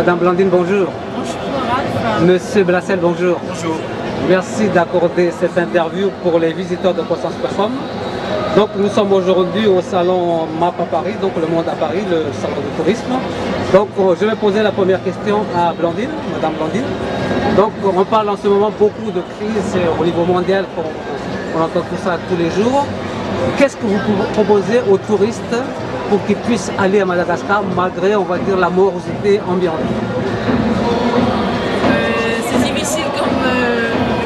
Madame Blandine, bonjour. Bonjour. Monsieur Blassel, bonjour. Bonjour. Merci d'accorder cette interview pour les visiteurs de Croissance.com. Donc nous sommes aujourd'hui au salon MAP à Paris, donc le monde à Paris, le salon du tourisme. Donc je vais poser la première question à Blandine, Madame Blandine. Donc on parle en ce moment beaucoup de crise au niveau mondial, on entend tout ça tous les jours. Qu'est-ce que vous proposez aux touristes pour qu'ils puissent aller à Madagascar malgré, on va dire, la morosité ambiante? C'est difficile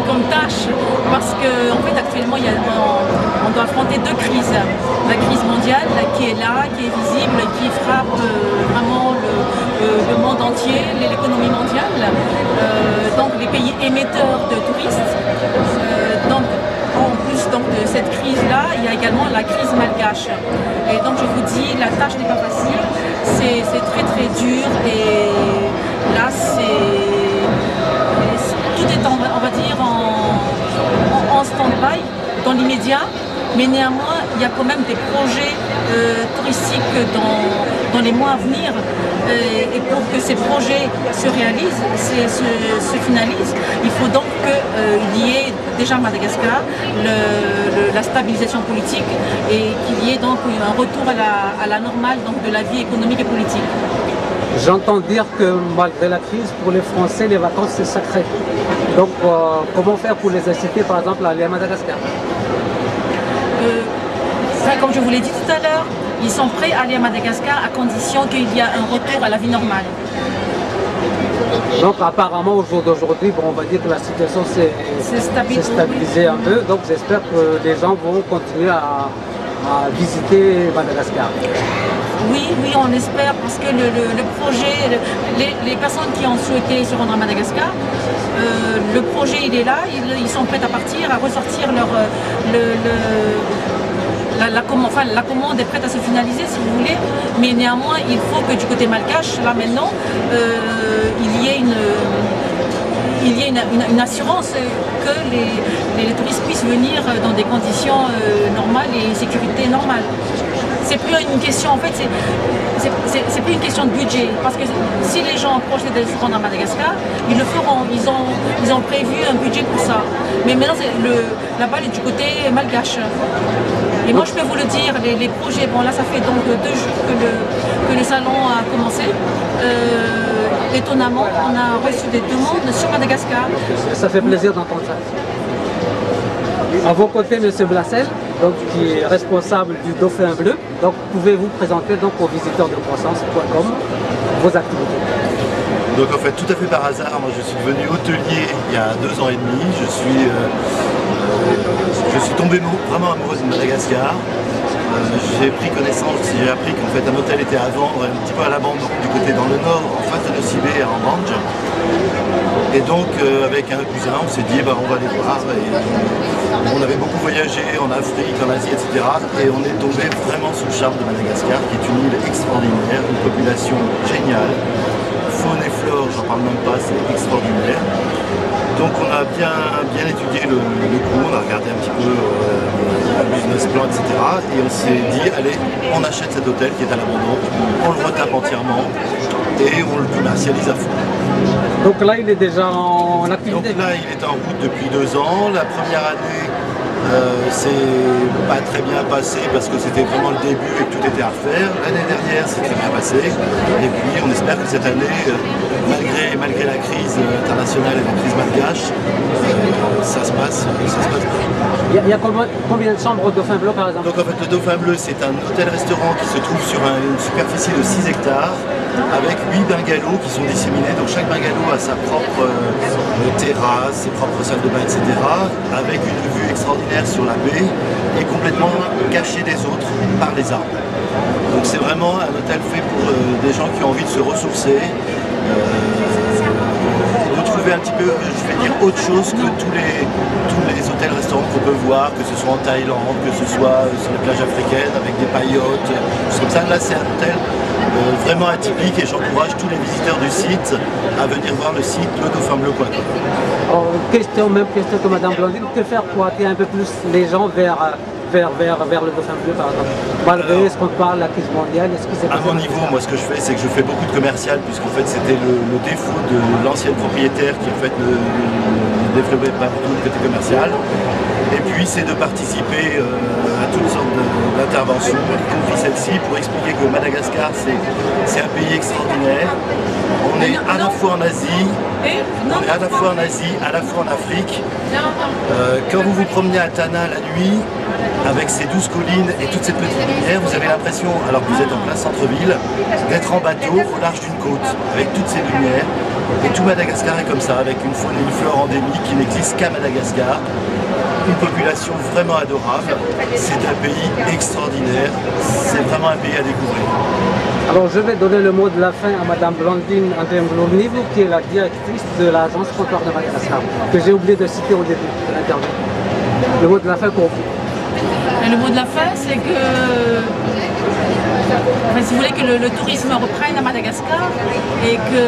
comme tâche parce qu'en fait actuellement on doit affronter deux crises. La crise mondiale qui est là, qui est visible, qui frappe vraiment le monde entier, l'économie mondiale, donc les pays émetteurs de touristes. Donc en plus de cette crise-là, il y a également la crise malgache. Et donc je vous dis, la tâche n'est pas facile, c'est très très dur et là tout est on va dire en stand-by dans l'immédiat, mais néanmoins il y a quand même des projets touristiques dans les mois à venir et pour que ces projets se réalisent, se finalisent, il faut donc qu'il y ait déjà à Madagascar la stabilisation politique et qu'il y ait donc un retour à la normale donc, de la vie économique et politique. J'entends dire que malgré la crise, pour les Français, les vacances c'est sacré. Donc comment faire pour les inciter par exemple à aller à Madagascar? Comme je vous l'ai dit tout à l'heure, ils sont prêts à aller à Madagascar à condition qu'il y ait un retour à la vie normale. Donc apparemment au jour d'aujourd'hui, bon, on va dire que la situation s'est stabilisée un peu, donc j'espère que les gens vont continuer à visiter Madagascar. Oui, on espère parce que le projet, les personnes qui ont souhaité se rendre à Madagascar, le projet il est là, ils sont prêts à partir, à ressortir la commande est prête à se finaliser si vous voulez, mais néanmoins il faut que du côté malgache, là maintenant, il y ait une assurance que les touristes puissent venir dans des conditions normales et sécurité normale. C'est plus une question, en fait, c'est plus une question de budget, parce que si les gens projettent de se rendre à Madagascar, ils le feront, ils ont prévu un budget pour ça. Mais maintenant, la balle est du côté malgache. Et moi, je peux vous le dire, les projets, bon là, ça fait donc 2 jours que le salon a commencé. Étonnamment, on a reçu des demandes sur Madagascar. Ça fait plaisir d'entendre ça. À vos côtés, M. Blassel, donc, qui est responsable du Dauphin Bleu. Donc, pouvez-vous présenter donc, aux visiteurs de Croissance.com vos activités? Donc en fait, tout à fait par hasard, moi je suis devenu hôtelier il y a 2 ans et demi. Je suis tombé vraiment amoureux de Madagascar. J'ai pris connaissance, j'ai appris qu'en fait un hôtel était à vendre un petit peu à l'abandon du côté dans le nord, en face de Nosibé, à Orange. Et donc avec un cousin, on s'est dit on va aller voir. Et on avait beaucoup voyagé en Afrique, en Asie, etc. Et on est tombé vraiment sous le charme de Madagascar, qui est une île extraordinaire, une population géniale. Faune et flore, j'en parle même pas, c'est extraordinaire. Donc on a bien étudié le coup, on a regardé un petit peu le business plan, etc. Et on s'est dit, allez, on achète cet hôtel qui est à l'abandon, on le retape entièrement et on le commercialise à fond. Donc là, il est déjà en activité? Donc là, il est en route depuis 2 ans. La première année, c'est pas très bien passé parce que c'était vraiment le début et que tout était à refaire. L'année dernière, c'est très bien passé. Et puis, on espère que cette année, malgré la crise internationale et la crise malgache, ça se passe bien. Il y a combien de chambres au Dauphin Bleu, par exemple? Donc en fait, le Dauphin Bleu, c'est un hôtel-restaurant qui se trouve sur une superficie de 6 hectares avec 8 bungalows qui sont disséminés. Donc chaque bungalow a sa propre terrasse, ses propres salles de bain, etc. avec une vue extraordinaire sur la baie et complètement caché des autres par les arbres. Donc c'est vraiment un hôtel fait pour des gens qui ont envie de se ressourcer, de trouver un petit peu, je vais dire, autre chose que tous les hôtels-restaurants qu'on peut voir, que ce soit en Thaïlande, que ce soit sur les plages africaines avec des paillotes, tout comme ça. Là c'est un hôtel vraiment atypique et j'encourage tous les visiteurs du site à venir voir le site ledauphinbleu.com. Même question que Madame Blandine, que faire pour attirer un peu plus les gens vers vers le dauphin bleu par exemple? Malgré ce qu'on parle, la crise mondiale, est-ce que c'est à mon niveau, moi ce que je fais, c'est que je fais beaucoup de commercial, puisqu'en fait c'était le défaut de l'ancienne propriétaire qui en fait ne développait pas tout le côté commercial. Et puis c'est de participer à toutes sortes d'interventions, y compris celle-ci, pour expliquer que Madagascar c'est un pays extraordinaire. On est à la fois en Asie, à la fois en Afrique. Quand vous vous promenez à Tana la nuit, avec ces 12 collines et toute cette petite lumière, vous avez l'impression, alors que vous êtes en plein centre-ville, d'être en bateau au large d'une côte, avec toutes ces lumières. Et tout Madagascar est comme ça, avec une faune et une flore endémique qui n'existe qu'à Madagascar. Une population vraiment adorable. C'est un pays extraordinaire. C'est vraiment un pays à découvrir. Alors je vais donner le mot de la fin à Madame Blandine André-Mlournivo, qui est la directrice de l'agence Folklore de Madagascar, que j'ai oublié de citer au début de l'interview. Le mot de la fin pour vous. Le mot de la fin, c'est que, enfin, si vous voulez que le tourisme reprenne à Madagascar et que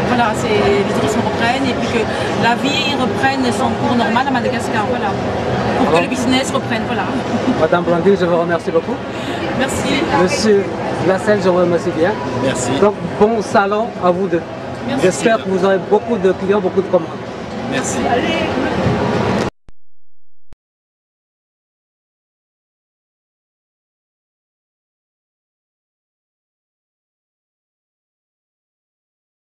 voilà, le tourisme reprenne et puis que la vie reprenne son cours normal à Madagascar, voilà, pour que le business reprenne, voilà. Madame Blandine, je vous remercie beaucoup. Merci. Monsieur Lassel, je vous remercie bien. Merci. Donc bon salon à vous deux. Merci. J'espère que vous aurez beaucoup de clients, beaucoup de commandes. Merci. Allez.